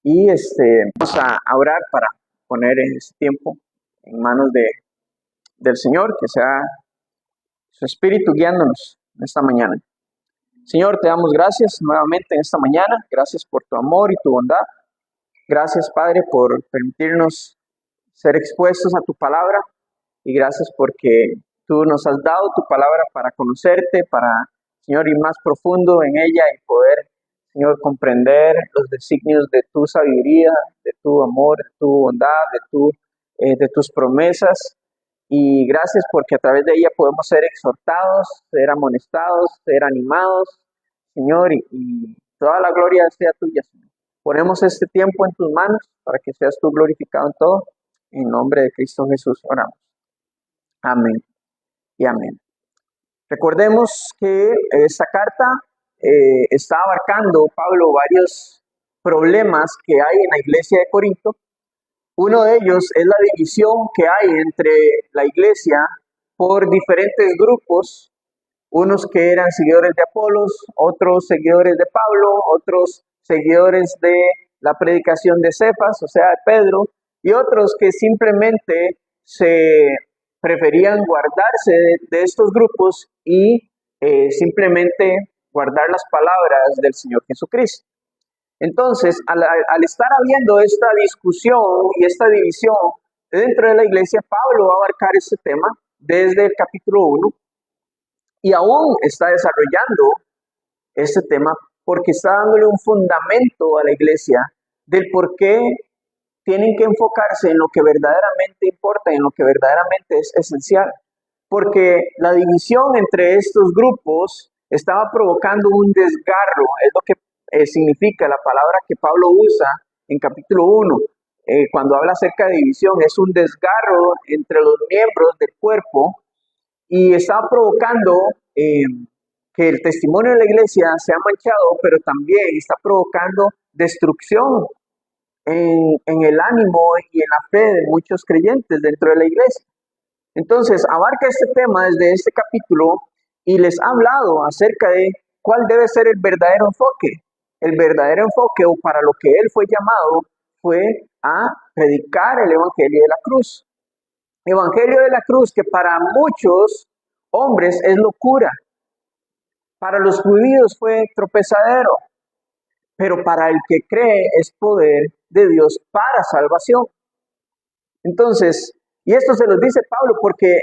Y vamos a orar para poner este tiempo en manos del Señor, que sea su Espíritu guiándonos en esta mañana. Señor, te damos gracias nuevamente en esta mañana. Gracias por tu amor y tu bondad. Gracias, Padre, por permitirnos ser expuestos a tu palabra. Y gracias porque tú nos has dado tu palabra para conocerte, para, Señor, ir más profundo en ella y poder, Señor, comprender los designios de tu sabiduría, de tu amor, de tu bondad, de tus promesas. Y gracias porque a través de ella podemos ser exhortados, ser amonestados, ser animados, Señor, y toda la gloria sea tuya, Señor. Ponemos este tiempo en tus manos para que seas tú glorificado en todo. En nombre de Cristo Jesús oramos. Amén y amén. Recordemos que esta carta está abarcando, Pablo, varios problemas que hay en la iglesia de Corinto. Uno de ellos es la división que hay entre la iglesia por diferentes grupos, unos que eran seguidores de Apolos, otros seguidores de Pablo, otros seguidores de la predicación de Cefas, o sea, de Pedro, y otros que simplemente se preferían guardarse de estos grupos y simplemente guardar las palabras del Señor Jesucristo. Entonces, al estar habiendo esta discusión y esta división dentro de la iglesia, Pablo va a abarcar este tema desde el capítulo 1 y aún está desarrollando este tema porque está dándole un fundamento a la iglesia del por qué tienen que enfocarse en lo que verdaderamente importa, en lo que verdaderamente es esencial. Porque la división entre estos grupos estaba provocando un desgarro, es lo que significa la palabra que Pablo usa en capítulo 1, cuando habla acerca de división, es un desgarro entre los miembros del cuerpo y estaba provocando que el testimonio de la iglesia sea manchado, pero también está provocando destrucción en el ánimo y en la fe de muchos creyentes dentro de la iglesia. Entonces, abarca este tema desde este capítulo y les ha hablado acerca de cuál debe ser el verdadero enfoque. El verdadero enfoque, o para lo que él fue llamado, fue a predicar el evangelio de la cruz. Evangelio de la cruz que para muchos hombres es locura. Para los judíos fue tropezadero, pero para el que cree es poder de Dios para salvación. Entonces, y esto se los dice Pablo porque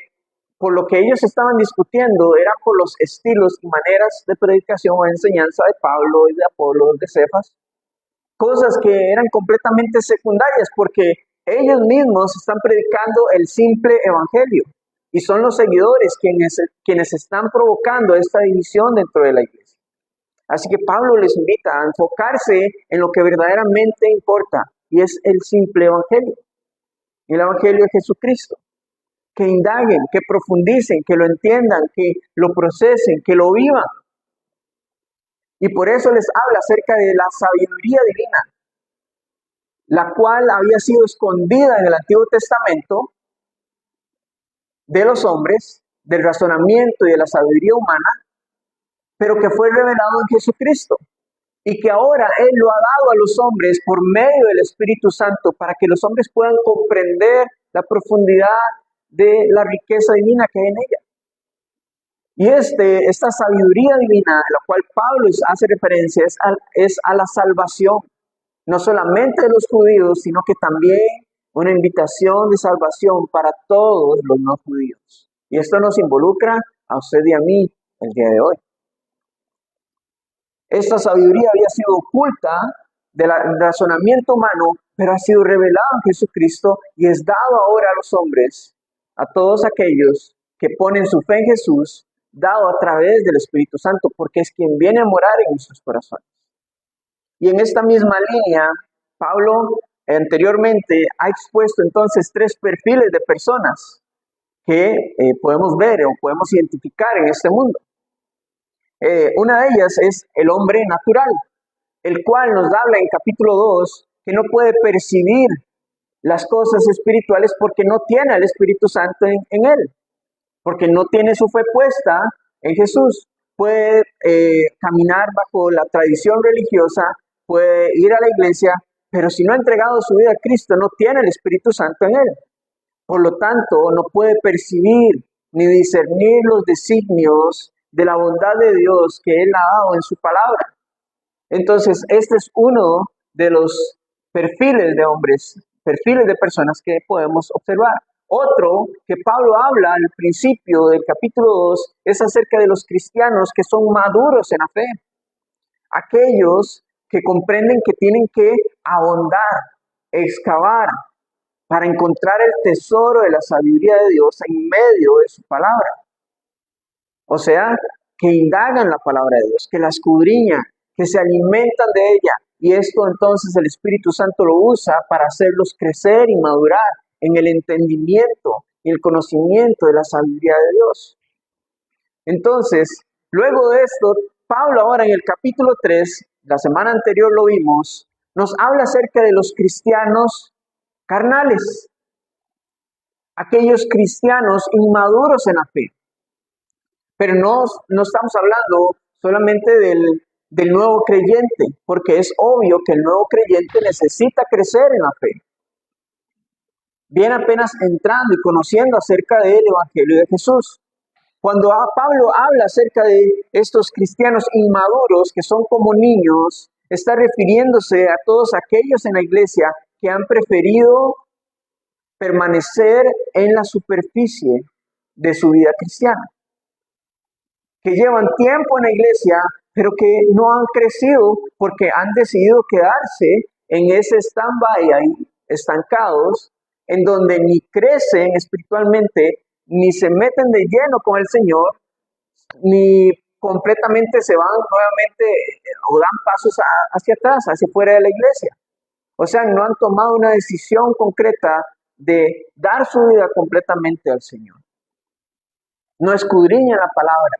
por lo que ellos estaban discutiendo era por los estilos y maneras de predicación o enseñanza de Pablo y de Apolo, de Cefas, cosas que eran completamente secundarias porque ellos mismos están predicando el simple evangelio y son los seguidores quienes están provocando esta división dentro de la iglesia. Así que Pablo les invita a enfocarse en lo que verdaderamente importa y es el simple evangelio, el evangelio de Jesucristo. Que indaguen, que profundicen, que lo entiendan, que lo procesen, que lo vivan. Y por eso les habla acerca de la sabiduría divina, la cual había sido escondida en el Antiguo Testamento de los hombres, del razonamiento y de la sabiduría humana, pero que fue revelado en Jesucristo. Y que ahora Él lo ha dado a los hombres por medio del Espíritu Santo para que los hombres puedan comprender la profundidad de la riqueza divina que hay en ella. Y esta sabiduría divina a la cual Pablo hace referencia es a la salvación, no solamente de los judíos, sino que también una invitación de salvación para todos los no judíos. Y esto nos involucra a usted y a mí el día de hoy. Esta sabiduría había sido oculta del razonamiento humano, pero ha sido revelada en Jesucristo y es dado ahora a los hombres, a todos aquellos que ponen su fe en Jesús, dado a través del Espíritu Santo, porque es quien viene a morar en nuestros corazones. Y en esta misma línea, Pablo anteriormente ha expuesto entonces 3 perfiles de personas que podemos ver o podemos identificar en este mundo. Una de ellas es el hombre natural, el cual nos habla en capítulo 2 que no puede percibir las cosas espirituales porque no tiene al Espíritu Santo en él, porque no tiene su fe puesta en Jesús. Puede caminar bajo la tradición religiosa, puede ir a la iglesia, pero si no ha entregado su vida a Cristo, no tiene el Espíritu Santo en él. Por lo tanto, no puede percibir ni discernir los designios de la bondad de Dios que Él ha dado en su palabra. Entonces, este es uno de los perfiles de hombres, perfiles de personas que podemos observar. Otro que Pablo habla al principio del capítulo 2 es acerca de los cristianos que son maduros en la fe. Aquellos que comprenden que tienen que ahondar, excavar, para encontrar el tesoro de la sabiduría de Dios en medio de su palabra. O sea, que indagan la palabra de Dios, que la escudriñan, que se alimentan de ella. Y esto entonces el Espíritu Santo lo usa para hacerlos crecer y madurar en el entendimiento y el conocimiento de la sabiduría de Dios. Entonces, luego de esto, Pablo ahora en el capítulo 3, la semana anterior lo vimos, nos habla acerca de los cristianos carnales, aquellos cristianos inmaduros en la fe. Pero no estamos hablando solamente del nuevo creyente, porque es obvio que el nuevo creyente necesita crecer en la fe. Viene apenas entrando y conociendo acerca del Evangelio de Jesús. Cuando Pablo habla acerca de estos cristianos inmaduros que son como niños, está refiriéndose a todos aquellos en la iglesia que han preferido permanecer en la superficie de su vida cristiana, que llevan tiempo en la iglesia, pero que no han crecido porque han decidido quedarse en ese stand-by ahí, estancados, en donde ni crecen espiritualmente, ni se meten de lleno con el Señor, ni completamente se van nuevamente o dan pasos hacia atrás, hacia fuera de la iglesia. O sea, no han tomado una decisión concreta de dar su vida completamente al Señor. No escudriñan la palabra,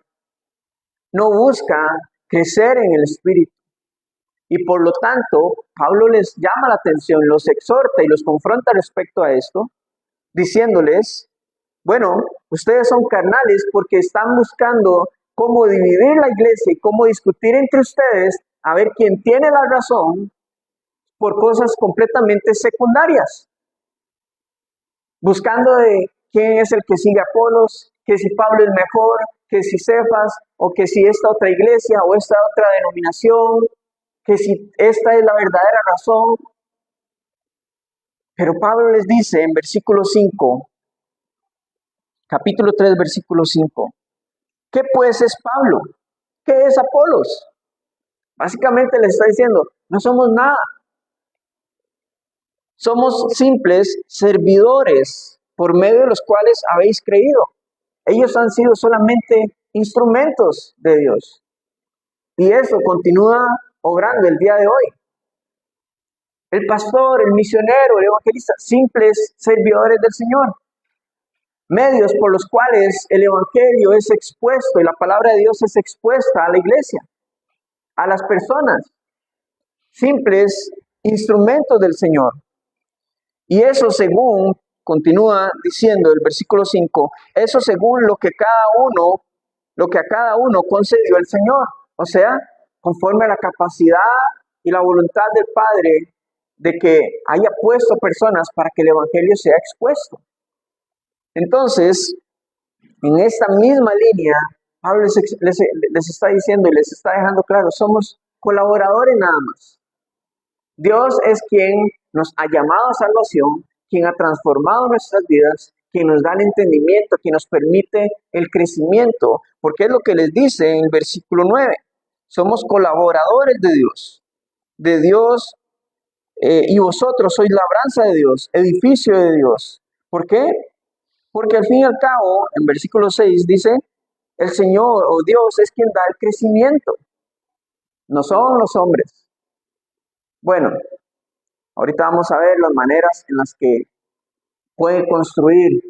no buscan crecer en el Espíritu. Y por lo tanto, Pablo les llama la atención, los exhorta y los confronta respecto a esto, diciéndoles, bueno, ustedes son carnales porque están buscando cómo dividir la iglesia y cómo discutir entre ustedes a ver quién tiene la razón por cosas completamente secundarias. Buscando de quién es el que sigue a Apolos, que si Pablo es mejor, que si Cefas, o que si esta otra iglesia o esta otra denominación, que si esta es la verdadera razón. Pero Pablo les dice en versículo 5, capítulo 3, versículo 5, ¿qué pues es Pablo? ¿Qué es Apolos? Básicamente les está diciendo, no somos nada. Somos simples servidores por medio de los cuales habéis creído. Ellos han sido solamente instrumentos de Dios. Y eso continúa obrando el día de hoy. El pastor, el misionero, el evangelista, simples servidores del Señor. Medios por los cuales el evangelio es expuesto y la palabra de Dios es expuesta a la iglesia, a las personas. Simples instrumentos del Señor. Y eso según, continúa diciendo el versículo 5, eso según lo que a cada uno concedió el Señor. O sea, conforme a la capacidad y la voluntad del Padre de que haya puesto personas para que el evangelio sea expuesto. Entonces, en esta misma línea, Pablo les está diciendo y les está dejando claro, somos colaboradores nada más. Dios es quien nos ha llamado a salvación, quien ha transformado nuestras vidas, quien nos da el entendimiento, quien nos permite el crecimiento, porque es lo que les dice en el versículo 9. Somos colaboradores de Dios y vosotros sois labranza de Dios, edificio de Dios. ¿Por qué? Porque al fin y al cabo, en versículo 6 dice, el Señor o Dios es quien da el crecimiento, no son los hombres. Bueno, ahorita vamos a ver las maneras en las que pueden construir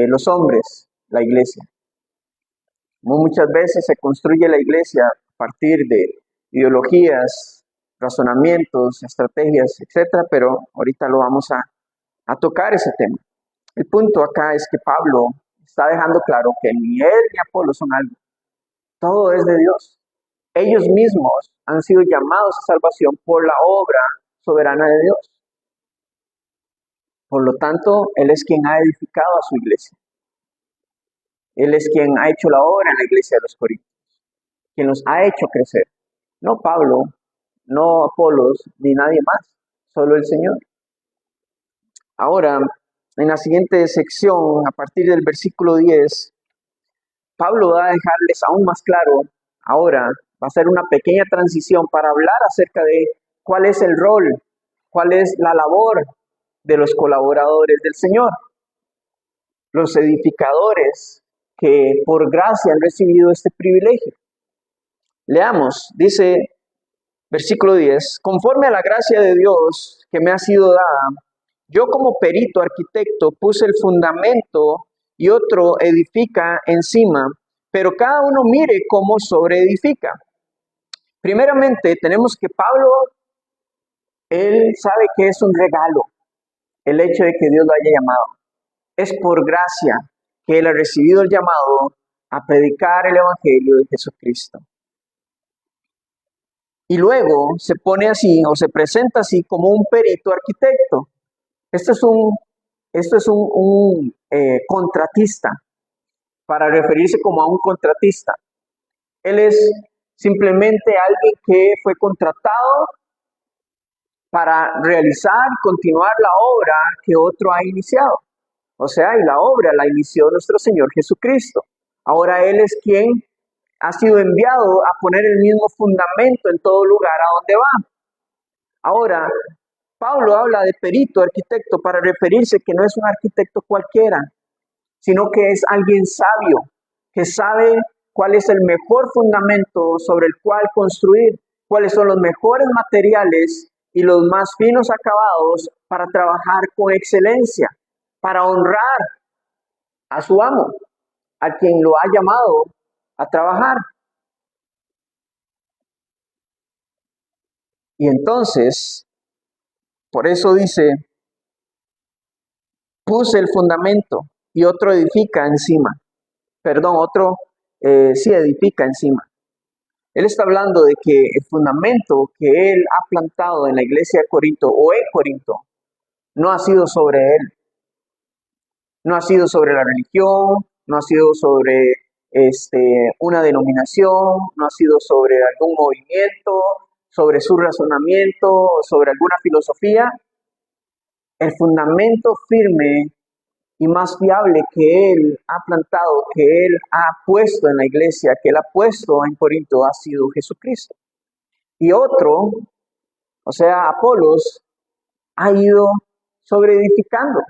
los hombres la iglesia. Muchas veces se construye la iglesia a partir de ideologías, razonamientos, estrategias, etcétera, pero ahorita lo vamos a tocar ese tema. El punto acá es que Pablo está dejando claro que ni él ni Apolo son algo. Todo es de Dios. Ellos mismos han sido llamados a salvación por la obra soberana de Dios. Por lo tanto, Él es quien ha edificado a su iglesia. Él es quien ha hecho la obra en la iglesia de los Corintios, quien los ha hecho crecer. No Pablo, no Apolos, ni nadie más, solo el Señor. Ahora, en la siguiente sección, a partir del versículo 10, Pablo va a dejarles aún más claro, ahora va a ser una pequeña transición para hablar acerca de cuál es el rol, cuál es la labor de los colaboradores del Señor, los edificadores que por gracia han recibido este privilegio. Leamos, dice versículo 10, conforme a la gracia de Dios que me ha sido dada, yo como perito arquitecto puse el fundamento y otro edifica encima, pero cada uno mire cómo sobreedifica. Primeramente, tenemos que Pablo, él sabe que es un regalo el hecho de que Dios lo haya llamado. Es por gracia que él ha recibido el llamado a predicar el evangelio de Jesucristo. Y luego se pone así o se presenta así como un perito arquitecto. Esto es un contratista, para referirse como a un contratista. Él es simplemente alguien que fue contratado para realizar y continuar la obra que otro ha iniciado. O sea, y la obra la inició nuestro Señor Jesucristo. Ahora Él es quien ha sido enviado a poner el mismo fundamento en todo lugar a donde va. Ahora, Pablo habla de perito, arquitecto, para referirse que no es un arquitecto cualquiera, sino que es alguien sabio, que sabe cuál es el mejor fundamento sobre el cual construir, cuáles son los mejores materiales y los más finos acabados para trabajar con excelencia, para honrar a su amo, a quien lo ha llamado a trabajar. Y entonces, por eso dice, puse el fundamento y otro edifica encima. Perdón, otro sí edifica encima. Él está hablando de que el fundamento que él ha plantado en la iglesia de Corinto o en Corinto no ha sido sobre él. No ha sido sobre la religión, no ha sido sobre una denominación, no ha sido sobre algún movimiento, sobre su razonamiento, sobre alguna filosofía. El fundamento firme y más fiable que él ha plantado, que él ha puesto en la iglesia, que él ha puesto en Corinto, ha sido Jesucristo. Y otro, o sea, Apolos, ha ido sobreedificando.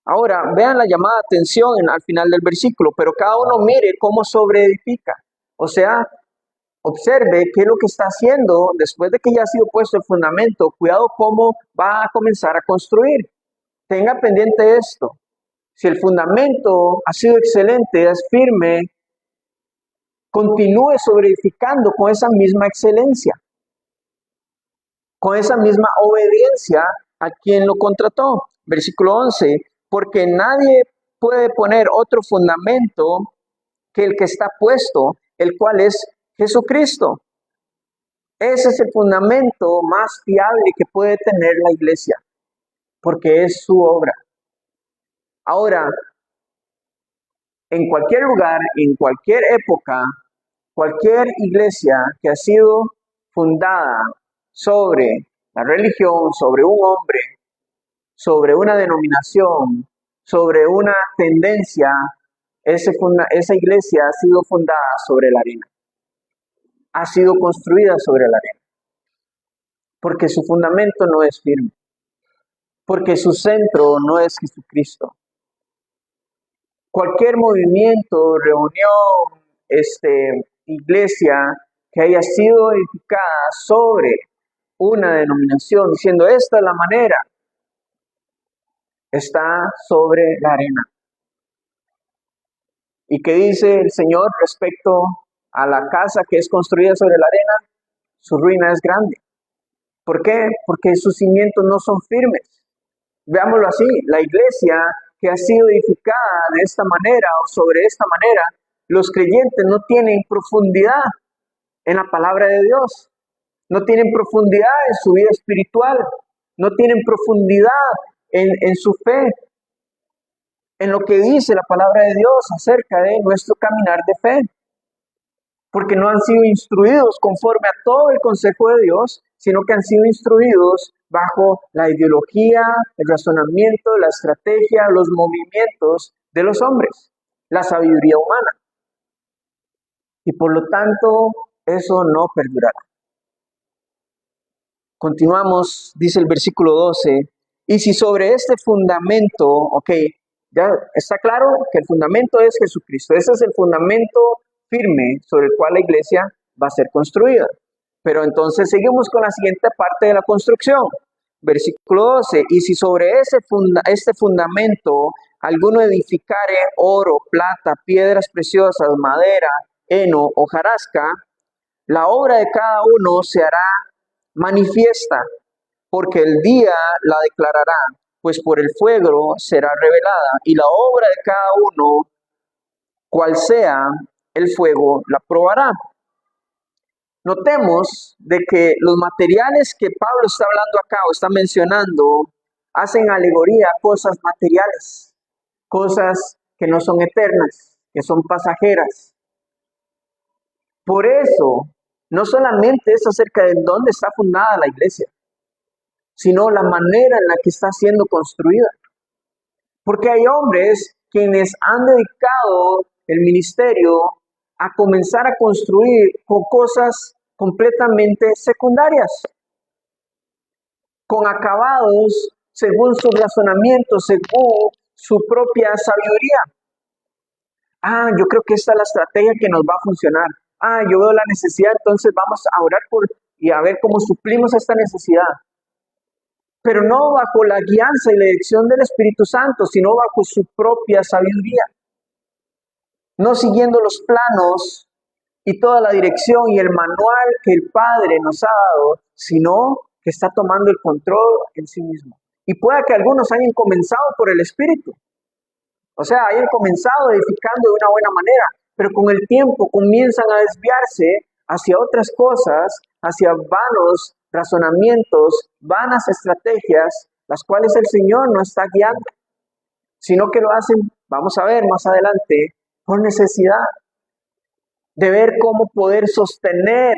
Ahora, vean la llamada atención al final del versículo, pero cada uno mire cómo sobreedifica. O sea, observe qué es lo que está haciendo después de que ya ha sido puesto el fundamento. Cuidado cómo va a comenzar a construir. Tenga pendiente esto. Si el fundamento ha sido excelente, es firme, continúe sobreedificando con esa misma excelencia, con esa misma obediencia a quien lo contrató. Versículo 11, porque nadie puede poner otro fundamento que el que está puesto, el cual es Jesucristo. Ese es el fundamento más fiable que puede tener la iglesia, porque es su obra. Ahora, en cualquier lugar, en cualquier época, cualquier iglesia que ha sido fundada sobre la religión, sobre un hombre, sobre una denominación, sobre una tendencia, esa iglesia ha sido fundada sobre la arena. Ha sido construida sobre la arena. Porque su fundamento no es firme. Porque su centro no es Jesucristo. Cualquier movimiento, reunión, iglesia que haya sido edificada sobre una denominación, diciendo esta es la manera, está sobre la arena. ¿Y qué dice el Señor respecto a la casa que es construida sobre la arena? Su ruina es grande. ¿Por qué? Porque sus cimientos no son firmes. Veámoslo así, la iglesia que ha sido edificada de esta manera o sobre esta manera, los creyentes no tienen profundidad. en la palabra de Dios, no tienen profundidad en su vida espiritual, no tienen profundidad en su fe, en lo que dice la palabra de Dios acerca de nuestro caminar de fe, porque no han sido instruidos conforme a todo el consejo de Dios, sino que han sido instruidos bajo la ideología, el razonamiento, la estrategia, los movimientos de los hombres, la sabiduría humana. Y por lo tanto, eso no perdurará. Continuamos, dice el versículo 12, y si sobre este fundamento, ok, ya está claro que el fundamento es Jesucristo, ese es el fundamento firme sobre el cual la iglesia va a ser construida. Pero entonces seguimos con la siguiente parte de la construcción. Versículo 12, y si sobre este fundamento alguno edificare oro, plata, piedras preciosas, madera, heno, hojarasca, la obra de cada uno se hará manifiesta, porque el día la declarará, pues por el fuego será revelada, y la obra de cada uno, cual sea el fuego, la probará. Notemos de que los materiales que Pablo está hablando acá o está mencionando hacen alegoría a cosas materiales, cosas que no son eternas, que son pasajeras. Por eso, no solamente es acerca de dónde está fundada la iglesia, sino la manera en la que está siendo construida. Porque hay hombres quienes han dedicado el ministerio a comenzar a construir con cosas completamente secundarias, con acabados según su razonamiento, según su propia sabiduría. Yo creo que esta es la estrategia que nos va a funcionar. Yo veo la necesidad, entonces vamos a orar y a ver cómo suplimos esta necesidad. Pero no bajo la guianza y la dirección del Espíritu Santo, sino bajo su propia sabiduría. No siguiendo los planos y toda la dirección y el manual que el Padre nos ha dado, sino que está tomando el control en sí mismo. Y pueda que algunos hayan comenzado por el Espíritu. O sea, hayan comenzado edificando de una buena manera, pero con el tiempo comienzan a desviarse hacia otras cosas, hacia vanos razonamientos, vanas estrategias, las cuales el Señor no está guiando, sino que lo hacen, vamos a ver más adelante, por necesidad de ver cómo poder sostener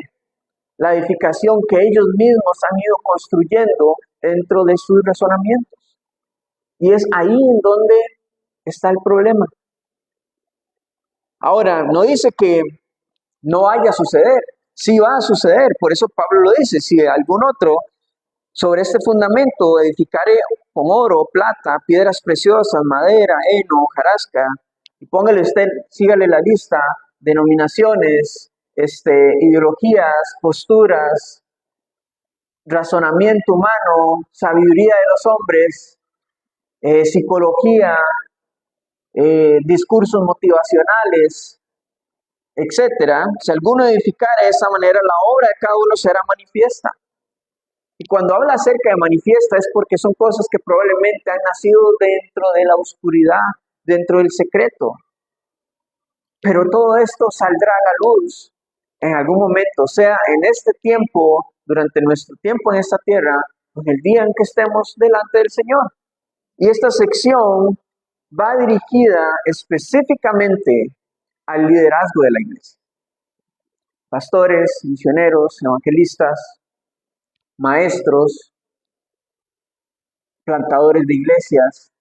la edificación que ellos mismos han ido construyendo dentro de sus razonamientos. Y es ahí en donde está el problema. Ahora, no dice que no vaya a suceder, sí va a suceder, por eso Pablo lo dice, si algún otro sobre este fundamento edificaré con oro, plata, piedras preciosas, madera, heno, hojarasca, y póngale usted, sígale la lista, denominaciones, ideologías, posturas, razonamiento humano, sabiduría de los hombres, psicología, discursos motivacionales, etcétera. Si alguno edificara de esa manera, la obra de cada uno será manifiesta. Y cuando habla acerca de manifiesta es porque son cosas que probablemente han nacido dentro de la oscuridad, dentro del secreto. Pero todo esto saldrá a la luz en algún momento, sea en este tiempo, durante nuestro tiempo en esta tierra, o en el día en que estemos delante del Señor. Y esta sección va dirigida específicamente al liderazgo de la iglesia. Pastores, misioneros, evangelistas, maestros, plantadores de iglesias.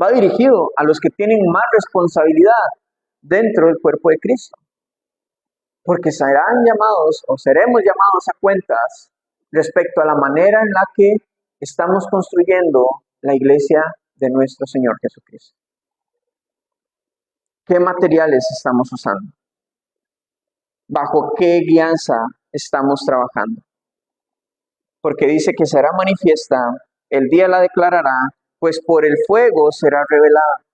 Va dirigido a los que tienen más responsabilidad dentro del cuerpo de Cristo. Porque serán llamados o seremos llamados a cuentas respecto a la manera en la que estamos construyendo la iglesia de nuestro Señor Jesucristo. ¿Qué materiales estamos usando? ¿Bajo qué guianza estamos trabajando? Porque dice que será manifiesta, el día la declarará, pues por el fuego será revelada.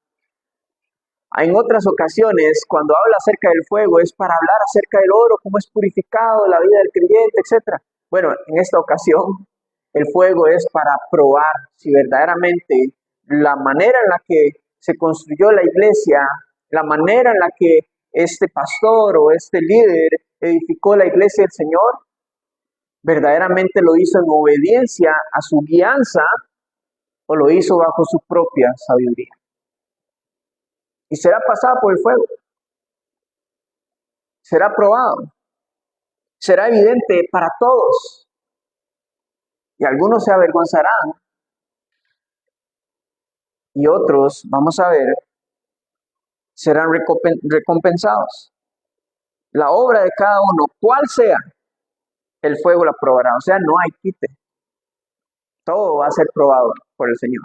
En otras ocasiones, cuando habla acerca del fuego, es para hablar acerca del oro, cómo es purificado, la vida del creyente, etc. Bueno, en esta ocasión, el fuego es para probar si verdaderamente la manera en la que se construyó la iglesia, la manera en la que este pastor o este líder edificó la iglesia del Señor, verdaderamente lo hizo en obediencia a su guianza o lo hizo bajo su propia sabiduría. Y será pasado por el fuego, será probado, será evidente para todos. Y algunos se avergonzarán y otros, vamos a ver, serán recompensados. La obra de cada uno, cual sea, el fuego la probará. O sea, no hay quite. Todo va a ser probado por el Señor.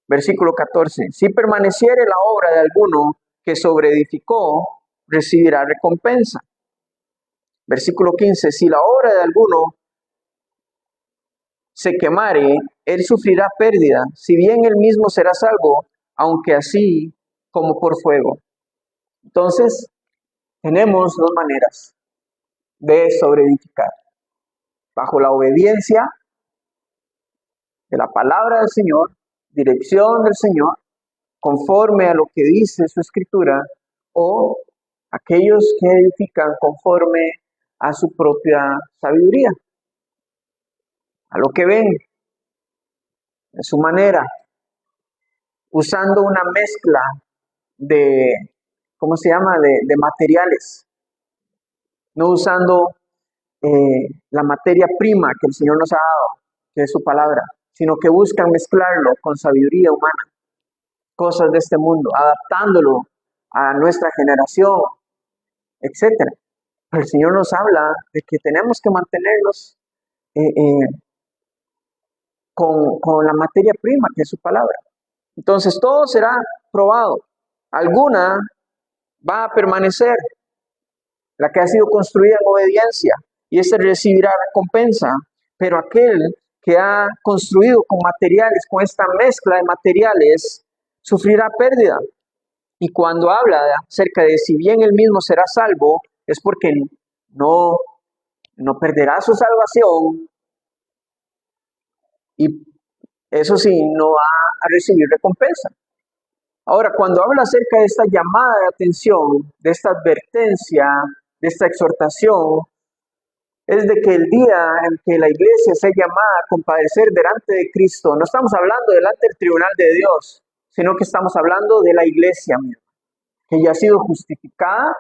Versículo 14. Si permaneciere la obra de alguno que sobreedificó, recibirá recompensa. Versículo 15. Si la obra de alguno se quemare, él sufrirá pérdida, si bien él mismo será salvo, aunque así como por fuego. Entonces, tenemos dos maneras de sobreedificar. Bajo la obediencia de la palabra del Señor, dirección del Señor, conforme a lo que dice su escritura, o aquellos que edifican conforme a su propia sabiduría, a lo que ven, de su manera, usando una mezcla de, ¿cómo se llama?, de materiales, no usando la materia prima que el Señor nos ha dado, que es su palabra, sino que buscan mezclarlo con sabiduría humana, cosas de este mundo, adaptándolo a nuestra generación, etcétera. Pero el Señor nos habla de que tenemos que mantenernos con la materia prima, que es su palabra. Entonces todo será probado. Alguna va a permanecer, la que ha sido construida en obediencia, y ese recibirá recompensa. Pero aquel que ha construido con materiales, con esta mezcla de materiales, sufrirá pérdida. Y cuando habla acerca de si bien él mismo será salvo, es porque no perderá su salvación, y eso sí, no va a recibir recompensa. Ahora, cuando habla acerca de esta llamada de atención, de esta advertencia, de esta exhortación, es de que el día en que la iglesia sea llamada a compadecer delante de Cristo, no estamos hablando delante del tribunal de Dios, sino que estamos hablando de la iglesia misma, que ya ha sido justificada,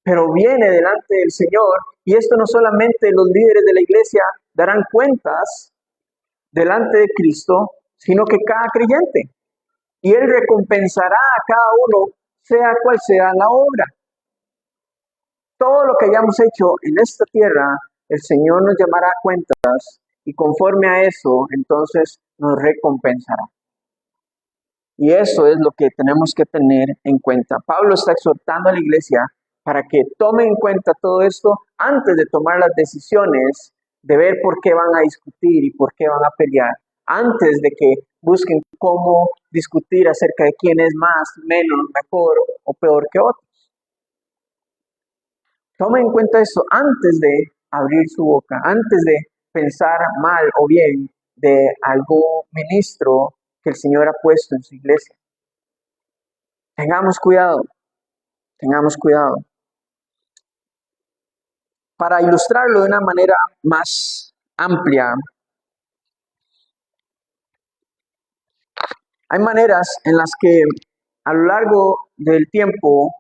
pero viene delante del Señor, y esto no solamente los líderes de la iglesia darán cuentas delante de Cristo, sino que cada creyente, y Él recompensará a cada uno, sea cual sea la obra. Todo lo que hayamos hecho en esta tierra, el Señor nos llamará a cuentas, y conforme a eso, entonces nos recompensará. Y eso es lo que tenemos que tener en cuenta. Pablo está exhortando a la iglesia para que tome en cuenta todo esto antes de tomar las decisiones, de ver por qué van a discutir y por qué van a pelear, antes de que busquen cómo discutir acerca de quién es más, menos, mejor o peor que otros. Tome en cuenta eso antes de abrir su boca, antes de pensar mal o bien de algún ministro que el Señor ha puesto en su iglesia. Tengamos cuidado, tengamos cuidado. Para ilustrarlo de una manera más amplia, hay maneras en las que a lo largo del tiempo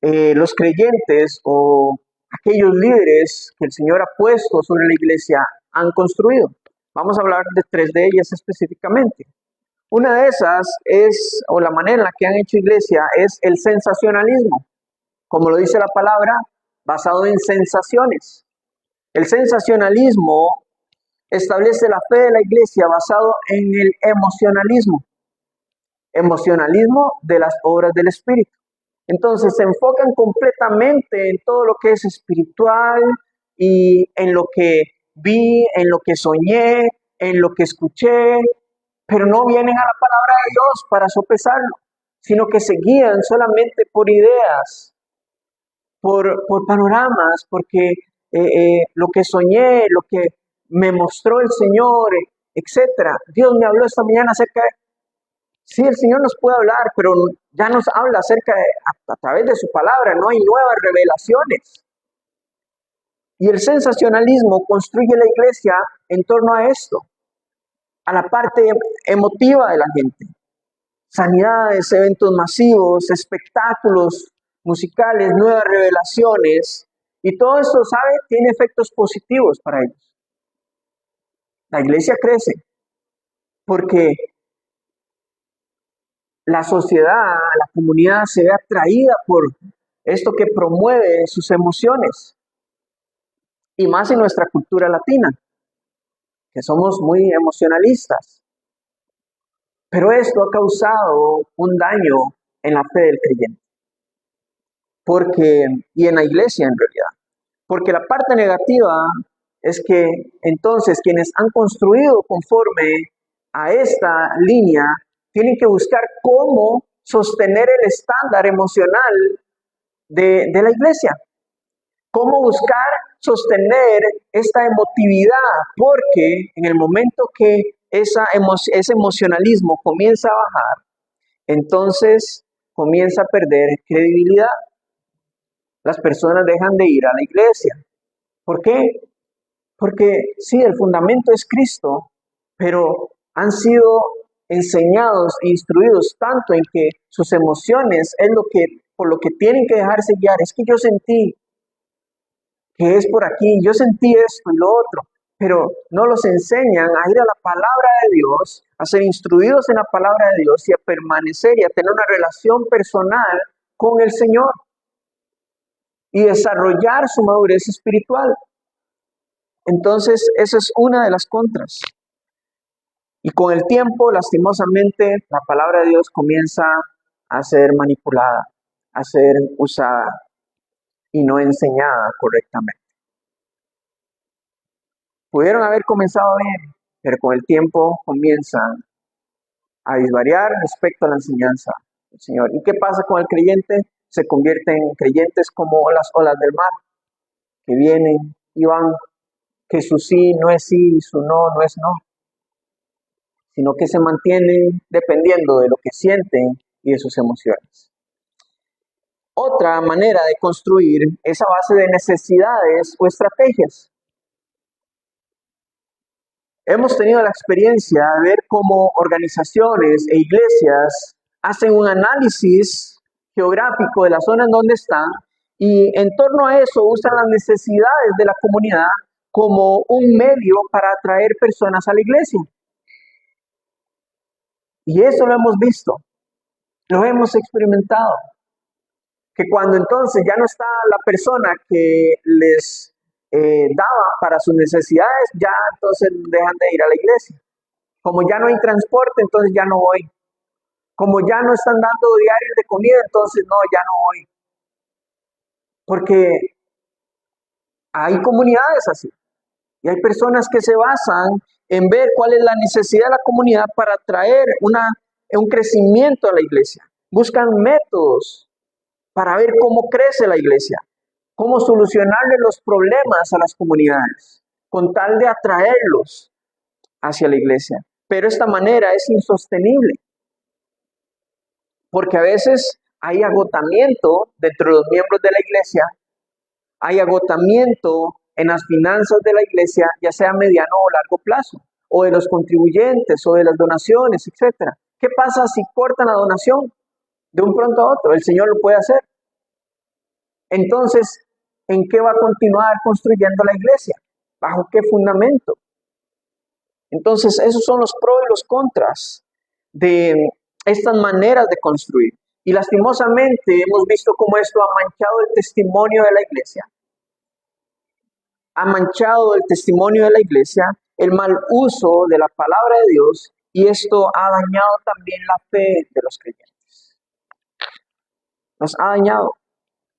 los creyentes o aquellos líderes que el Señor ha puesto sobre la iglesia han construido. Vamos a hablar de 3 de ellas específicamente. Una de esas es, o la manera en la que han hecho iglesia, es el sensacionalismo. Como lo dice la palabra, basado en sensaciones. El sensacionalismo establece la fe de la iglesia basado en el emocionalismo. Emocionalismo de las obras del Espíritu. Entonces se enfocan completamente en todo lo que es espiritual y en lo que vi, en lo que soñé, en lo que escuché, pero no vienen a la palabra de Dios para sopesarlo, sino que se guían solamente por ideas, por panoramas, porque lo que soñé, lo que me mostró el Señor, etcétera. Dios me habló esta mañana acerca de... Sí, el Señor nos puede hablar, pero ya nos habla acerca a través de su palabra, no hay nuevas revelaciones. Y el sensacionalismo construye la iglesia en torno a esto, a la parte emotiva de la gente. Sanidades, eventos masivos, espectáculos musicales, nuevas revelaciones, y todo esto, ¿sabe? Tiene efectos positivos para ellos. La iglesia crece porque la sociedad, la comunidad se ve atraída por esto que promueve sus emociones, y más en nuestra cultura latina, que somos muy emocionalistas. Pero esto ha causado un daño en la fe del creyente, y en la iglesia en realidad. Porque la parte negativa es que entonces quienes han construido conforme a esta línea tienen que buscar cómo sostener el estándar emocional de la iglesia. Cómo buscar sostener esta emotividad, porque en el momento que ese emocionalismo comienza a bajar, entonces comienza a perder credibilidad. Las personas dejan de ir a la iglesia. ¿Por qué? Porque sí, el fundamento es Cristo, pero han sido enseñados e instruidos tanto en que sus emociones es por lo que tienen que dejarse guiar. Es que yo sentí que es por aquí, yo sentí esto y lo otro, pero no los enseñan a ir a la palabra de Dios, a ser instruidos en la palabra de Dios y a permanecer y a tener una relación personal con el Señor y desarrollar su madurez espiritual. Entonces, esa es una de las contras. Y con el tiempo, lastimosamente, la palabra de Dios comienza a ser manipulada, a ser usada y no enseñada correctamente. Pudieron haber comenzado bien, pero con el tiempo comienzan a disvariar respecto a la enseñanza del Señor. ¿Y qué pasa con el creyente? Se convierten en creyentes como las olas del mar, que vienen y van, que su sí no es sí y su no no es no, sino que se mantienen dependiendo de lo que sienten y de sus emociones. Otra manera de construir es a base de necesidades o estrategias. Hemos tenido la experiencia de ver cómo organizaciones e iglesias hacen un análisis geográfico de la zona en donde están y en torno a eso usan las necesidades de la comunidad como un medio para atraer personas a la iglesia. Y eso lo hemos visto, lo hemos experimentado. Que cuando entonces ya no está la persona que les daba para sus necesidades, ya entonces dejan de ir a la iglesia. Como ya no hay transporte, entonces ya no voy. Como ya no están dando diarios de comida, entonces no, ya no voy. Porque hay comunidades así. Y hay personas que se basan en ver cuál es la necesidad de la comunidad para traer un crecimiento a la iglesia. Buscan métodos para ver cómo crece la iglesia, cómo solucionarle los problemas a las comunidades, con tal de atraerlos hacia la iglesia. Pero esta manera es insostenible, porque a veces hay agotamiento dentro de los miembros de la iglesia, hay agotamiento en las finanzas de la iglesia, ya sea a mediano o largo plazo, o de los contribuyentes, o de las donaciones, etc. ¿Qué pasa si cortan la donación de un pronto a otro? El Señor lo puede hacer. Entonces, ¿en qué va a continuar construyendo la iglesia? ¿Bajo qué fundamento? Entonces, esos son los pros y los contras de estas maneras de construir. Y lastimosamente hemos visto cómo esto ha manchado el testimonio de la iglesia. Ha manchado el testimonio de la iglesia, el mal uso de la palabra de Dios, y esto ha dañado también la fe de los creyentes. Los ha dañado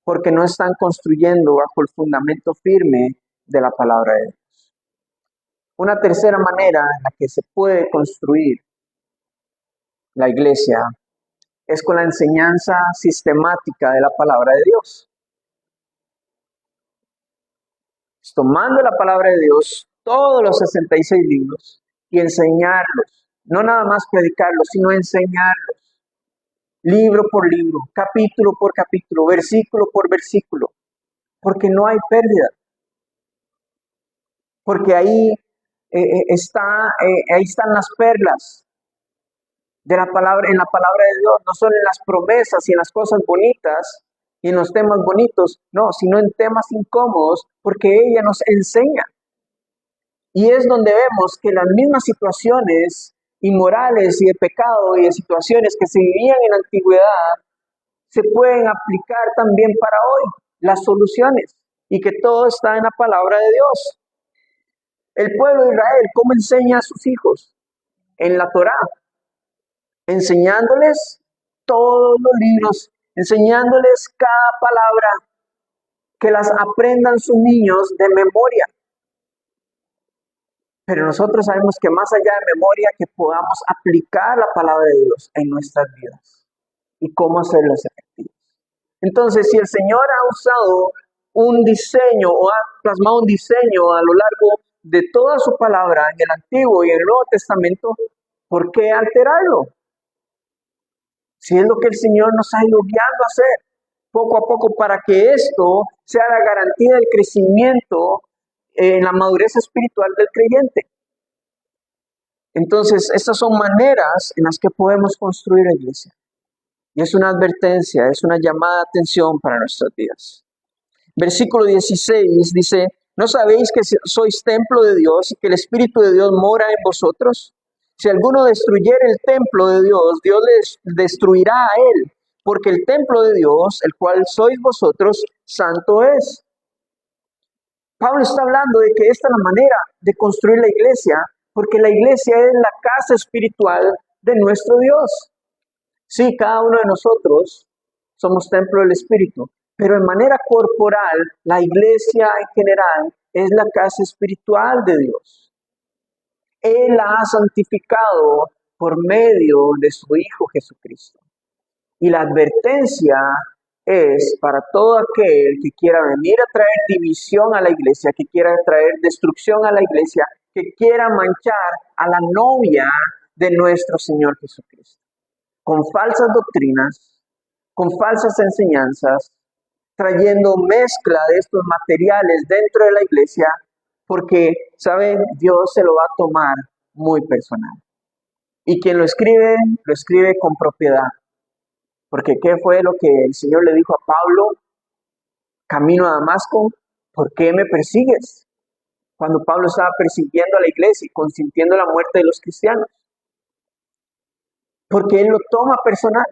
porque no están construyendo bajo el fundamento firme de la palabra de Dios. Una tercera manera en la que se puede construir la iglesia es con la enseñanza sistemática de la palabra de Dios. Es tomando la palabra de Dios, todos los 66 libros, y enseñarlos No nada más predicarlos, sino enseñarlos, libro por libro, capítulo por capítulo, versículo por versículo, porque no hay pérdida, porque ahí están las perlas de la palabra, en la palabra de Dios, no solo en las promesas y en las cosas bonitas y en los temas bonitos, no, sino en temas incómodos, porque ella nos enseña. Y es donde vemos que las mismas situaciones inmorales y de pecado y de situaciones que se vivían en la antigüedad se pueden aplicar también para hoy, las soluciones, y que todo está en la palabra de Dios. El pueblo de Israel, ¿cómo enseña a sus hijos? En la Torá, enseñándoles todos los libros, enseñándoles cada palabra, que las aprendan sus niños de memoria. Pero nosotros sabemos que más allá de memoria, que podamos aplicar la palabra de Dios en nuestras vidas y cómo hacerlos efectivos. Entonces, si el Señor ha usado un diseño o ha plasmado un diseño a lo largo de toda su palabra en el Antiguo y en el Nuevo Testamento, ¿por qué alterarlo? Si es lo que el Señor nos ha ido guiando a hacer poco a poco para que esto sea la garantía del crecimiento en la madurez espiritual del creyente. Entonces, estas son maneras en las que podemos construir la iglesia. Y es una advertencia, es una llamada de atención para nuestras vidas. Versículo 16 dice, ¿no sabéis que sois templo de Dios y que el Espíritu de Dios mora en vosotros? Si alguno destruyere el templo de Dios, Dios les destruirá a él, porque el templo de Dios, el cual sois vosotros, santo es. Pablo está hablando de que esta es la manera de construir la iglesia, porque la iglesia es la casa espiritual de nuestro Dios. Sí, cada uno de nosotros somos templo del Espíritu, pero en manera corporal, la iglesia en general es la casa espiritual de Dios. Él la ha santificado por medio de su Hijo Jesucristo. Y la advertencia es para todo aquel que quiera venir a traer división a la iglesia, que quiera traer destrucción a la iglesia, que quiera manchar a la novia de nuestro Señor Jesucristo, con falsas doctrinas, con falsas enseñanzas, trayendo mezcla de estos materiales dentro de la iglesia, porque, ¿saben? Dios se lo va a tomar muy personal. Y quien lo escribe con propiedad. Porque ¿qué fue lo que el Señor le dijo a Pablo? Camino a Damasco, ¿por qué me persigues? Cuando Pablo estaba persiguiendo a la iglesia y consintiendo la muerte de los cristianos. Porque él lo toma personal.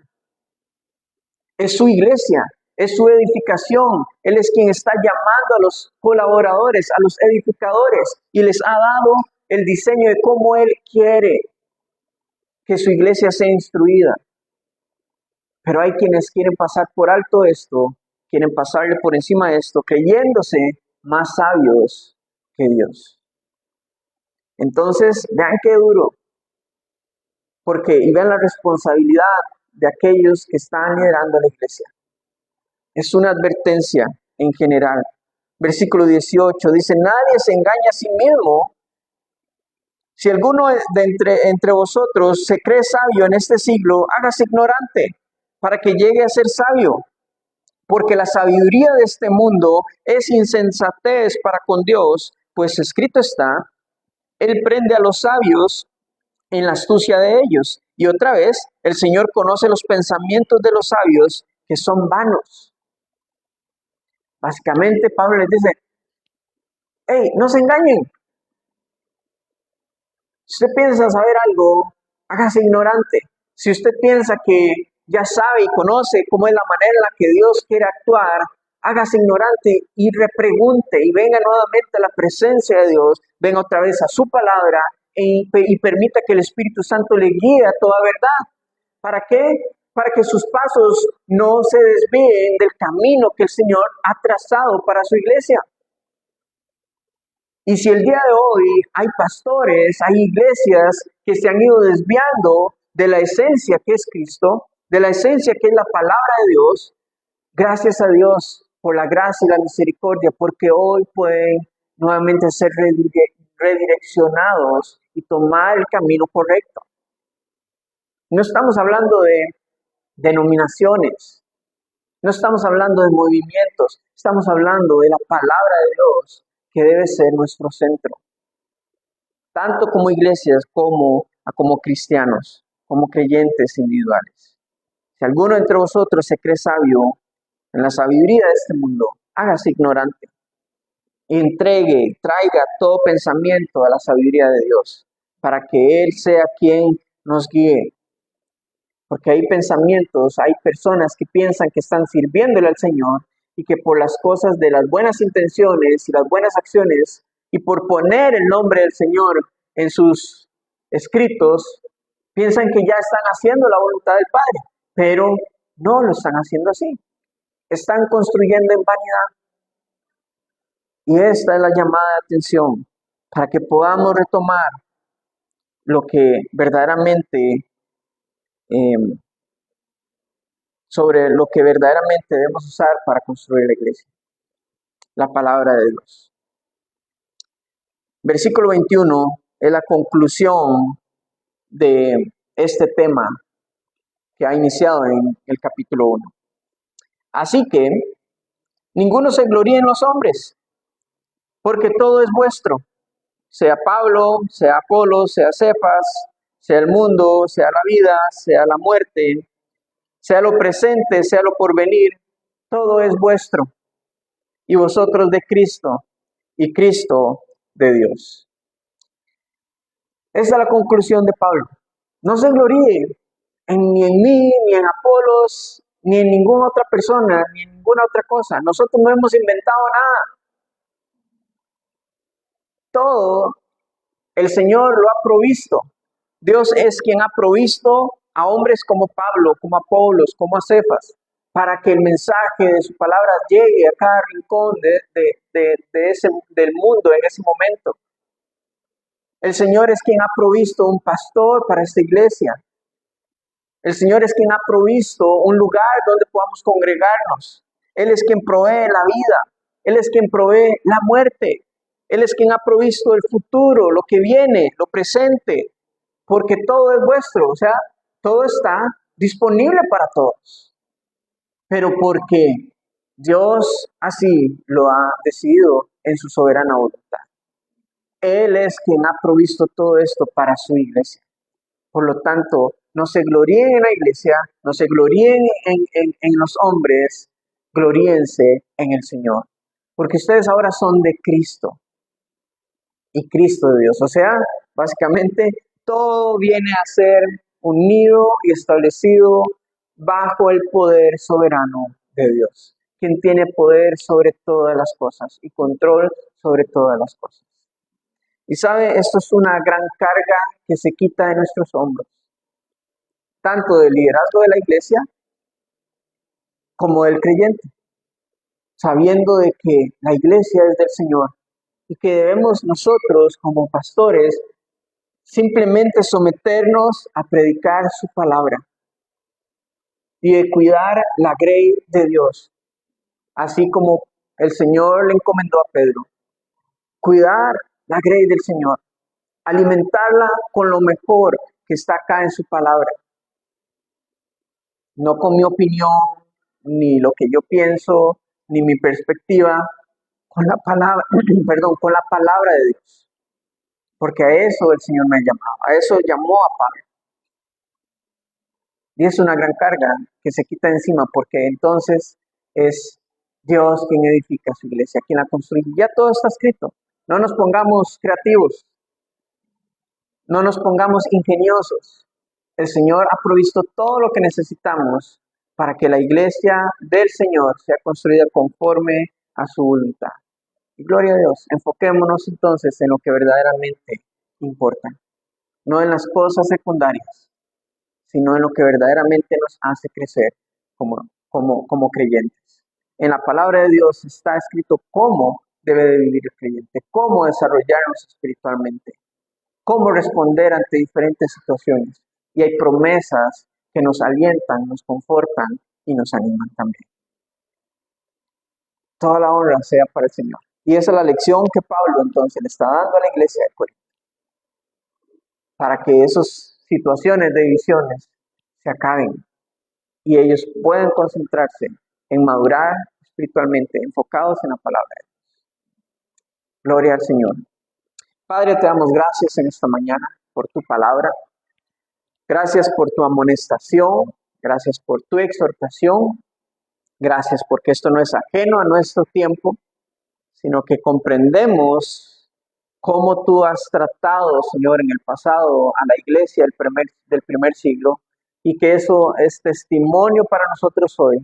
Es su iglesia, es su edificación. Él es quien está llamando a los colaboradores, a los edificadores, y les ha dado el diseño de cómo él quiere que su iglesia sea instruida. Pero hay quienes quieren pasar por alto esto, quieren pasarle por encima de esto, creyéndose más sabios que Dios. Entonces, vean qué duro, y vean la responsabilidad de aquellos que están liderando la iglesia. Es una advertencia en general. Versículo 18 dice, nadie se engaña a sí mismo. Si alguno entre vosotros se cree sabio en este siglo, hágase ignorante para que llegue a ser sabio. Porque la sabiduría de este mundo es insensatez para con Dios, pues escrito está, Él prende a los sabios en la astucia de ellos. Y otra vez, el Señor conoce los pensamientos de los sabios, que son vanos. Básicamente, Pablo les dice, hey, no se engañen. Si usted piensa saber algo, hágase ignorante. Si usted piensa que ya sabe y conoce cómo es la manera en la que Dios quiere actuar, hágase ignorante y repregunte y venga nuevamente a la presencia de Dios, venga otra vez a su palabra y permita que el Espíritu Santo le guíe a toda verdad. ¿Para qué? Para que sus pasos no se desvíen del camino que el Señor ha trazado para su iglesia. Y si el día de hoy hay pastores, hay iglesias que se han ido desviando de la esencia que es Cristo, de la esencia que es la palabra de Dios, gracias a Dios por la gracia y la misericordia, porque hoy pueden nuevamente ser redireccionados y tomar el camino correcto. No estamos hablando de denominaciones, no estamos hablando de movimientos, estamos hablando de la palabra de Dios que debe ser nuestro centro, tanto como iglesias como cristianos, como creyentes individuales. Si alguno entre vosotros se cree sabio en la sabiduría de este mundo, hágase ignorante. Traiga todo pensamiento a la sabiduría de Dios, para que Él sea quien nos guíe. Porque hay pensamientos, hay personas que piensan que están sirviéndole al Señor y que por las cosas de las buenas intenciones y las buenas acciones y por poner el nombre del Señor en sus escritos, piensan que ya están haciendo la voluntad del Padre, pero no lo están haciendo así. Están construyendo en vanidad. Y esta es la llamada de atención para que podamos retomar lo que verdaderamente, sobre lo que verdaderamente debemos usar para construir la iglesia, la palabra de Dios. Versículo 21 es la conclusión de este tema que ha iniciado en el capítulo 1. Así que ninguno se gloríe en los hombres, porque todo es vuestro, sea Pablo, sea Apolo, sea Cefas, sea el mundo, sea la vida, sea la muerte, sea lo presente, sea lo porvenir, todo es vuestro, y vosotros de Cristo, y Cristo de Dios. Esa es la conclusión de Pablo. No se gloríe ni en mí, ni en Apolos, ni en ninguna otra persona, ni en ninguna otra cosa. Nosotros no hemos inventado nada. Todo el Señor lo ha provisto. Dios es quien ha provisto a hombres como Pablo, como Apolos, como a Cefas, para que el mensaje de su palabra llegue a cada rincón del mundo en ese momento. El Señor es quien ha provisto un pastor para esta iglesia. El Señor es quien ha provisto un lugar donde podamos congregarnos. Él es quien provee la vida. Él es quien provee la muerte. Él es quien ha provisto el futuro, lo que viene, lo presente, porque todo es vuestro, o sea, todo está disponible para todos. Pero porque Dios así lo ha decidido en su soberana voluntad. Él es quien ha provisto todo esto para su iglesia. Por lo tanto, no se gloríen en la iglesia, no se gloríen en los hombres, gloríense en el Señor. Porque ustedes ahora son de Cristo y Cristo de Dios. O sea, básicamente todo viene a ser unido y establecido bajo el poder soberano de Dios, quien tiene poder sobre todas las cosas y control sobre todas las cosas. Y sabe, esto es una gran carga que se quita de nuestros hombros, tanto del liderazgo de la iglesia como del creyente, sabiendo de que la iglesia es del Señor y que debemos nosotros como pastores simplemente someternos a predicar su palabra y de cuidar la grey de Dios, así como el Señor le encomendó a Pedro. Cuidar la grey del Señor, alimentarla con lo mejor que está acá en su palabra. No con mi opinión, ni lo que yo pienso, ni mi perspectiva, con la palabra, con la palabra de Dios. Porque a eso el Señor me ha llamado, a eso llamó a Pablo. Y es una gran carga que se quita encima, porque entonces es Dios quien edifica su iglesia, quien la construye. Ya todo está escrito. No nos pongamos creativos, no nos pongamos ingeniosos. El Señor ha provisto todo lo que necesitamos para que la iglesia del Señor sea construida conforme a su voluntad. Y gloria a Dios, enfoquémonos entonces en lo que verdaderamente importa, no en las cosas secundarias, sino en lo que verdaderamente nos hace crecer como creyentes. En la palabra de Dios está escrito cómo debe de vivir el creyente, cómo desarrollarnos espiritualmente, cómo responder ante diferentes situaciones. Y hay promesas que nos alientan, nos confortan y nos animan también. Toda la honra sea para el Señor. Y esa es la lección que Pablo entonces le está dando a la iglesia de Corinto, para que esas situaciones de divisiones se acaben y ellos pueden concentrarse en madurar espiritualmente, enfocados en la palabra. Gloria al Señor. Padre, te damos gracias en esta mañana por tu palabra. Gracias por tu amonestación. Gracias por tu exhortación. Gracias porque esto no es ajeno a nuestro tiempo, sino que comprendemos cómo tú has tratado, Señor, en el pasado a la iglesia del primer siglo, y que eso es testimonio para nosotros hoy,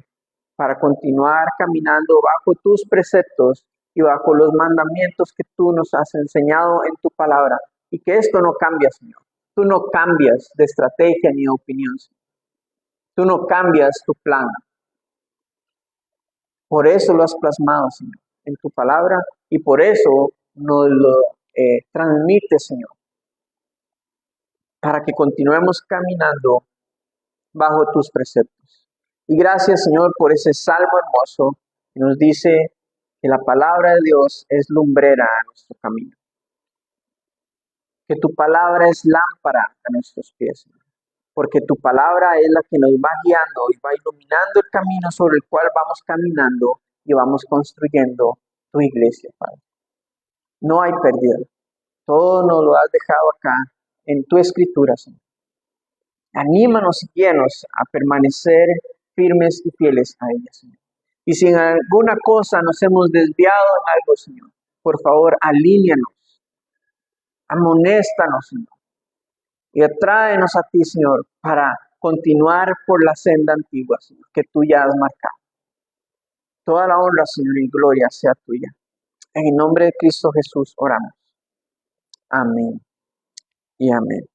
para continuar caminando bajo tus preceptos y bajo los mandamientos que tú nos has enseñado en tu palabra, y que esto no cambia, Señor. Tú no cambias de estrategia ni de opinión, Señor. Tú no cambias tu plan. Por eso lo has plasmado, Señor, en tu palabra, y por eso nos lo transmite, Señor, para que continuemos caminando bajo tus preceptos. Y gracias, Señor, por ese salmo hermoso que nos dice que la palabra de Dios es lumbrera a nuestro camino. Que tu palabra es lámpara a nuestros pies, Señor. Porque tu palabra es la que nos va guiando y va iluminando el camino sobre el cual vamos caminando y vamos construyendo tu iglesia, Padre. No hay pérdida. Todo nos lo has dejado acá en tu escritura, Señor. Anímanos y guíanos a permanecer firmes y fieles a ella, Señor. Y si en alguna cosa nos hemos desviado en algo, Señor, por favor, alíñanos, amonéstanos, Señor, y atráenos a ti, Señor, para continuar por la senda antigua, Señor, que tú ya has marcado. Toda la honra, Señor, y gloria sea tuya. En el nombre de Cristo Jesús oramos. Amén y amén.